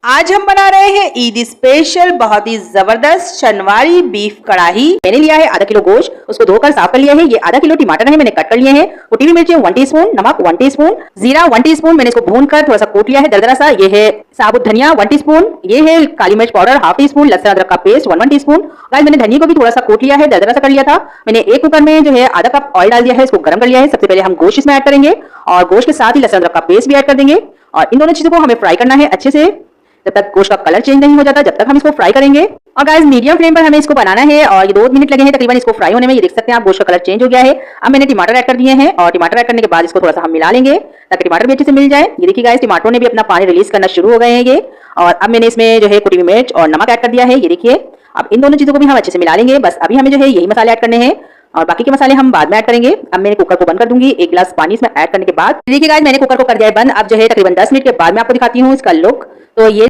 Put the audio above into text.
आज हम बना रहे हैं ईद स्पेशल बहुत ही जबरदस्त शनवारी बीफ कढ़ाई। मैंने लिया है आधा किलो गोश्त, उसको धोकर साफ कर लिया है। ये आधा किलो टमाटर है, मैंने कट कर लिए हैं। कुटी हुई मिर्ची 1 टीस्पून, नमक 1 टीस्पून, जीरा 1 टीस्पून, मैंने इसको भूनकर थोड़ा सा कूट लिया है दरदरा सा। ये है साबुत धनिया 1 टीस्पून, ये है काली मिर्च पाउडर हाफ टीस्पून, लहसुन अदरक का पेस्ट 1 टीस्पून। गाइस मैंने धनिया को भी थोड़ा सा कूट लिया है, दरदरा सा कर लिया था। मैंने एक कुकर में जो है आधा कप ऑयल डाल दिया है, इसको गर्म कर लिया है। सबसे पहले हम गोश्त इसमें ऐड करेंगे और गोश्त के साथ ही लहसुन अदरक का पेस्ट भी ऐड कर देंगे और इन दोनों चीजों को हमें फ्राई करना है अच्छे से जब तक गोश्त का कलर चेंज नहीं हो जाता, जब तक हम इसको फ्राई करेंगे। और गाइस मीडियम फ्लेम पर हमें इसको बनाना है और ये 2 मिनट लगे हैं तकरीबन इसको फ्राई होने में। ये देख सकते हैं आप गोश्त का कलर चेंज हो गया है। अब मैंने टमाटर ऐड कर दिए हैं और टमाटर ऐड करने के बाद इसको थोड़ा सा हम मिला लेंगे ताकि टमाटर भी अच्छे से मिल जाए। ये देखिए गाइस टमाटरों ने भी अपना पानी रिलीज करना शुरू हो गए हैं ये। और अब मैंने इसमें जो है कुटी हुई मिर्च और नमक ऐड कर दिया है। ये देखिए अब इन दोनों चीजों को भी हम अच्छे से मिला लेंगे। बस अभी हमें जो है यही मसाले ऐड करने हैं और बाकी के मसाले हम बाद में ऐड करेंगे। अब मैंने कुकर को बंद कर दूंगी 1 गिलास पानी इसमें ऐड करने के बाद। देखिए गाइस मैंने कुकर को कर दिया है बंद। अब जो है तकरीबन 10 मिनट के बाद मैं आपको दिखाती हूँ इसका लुक। तो ये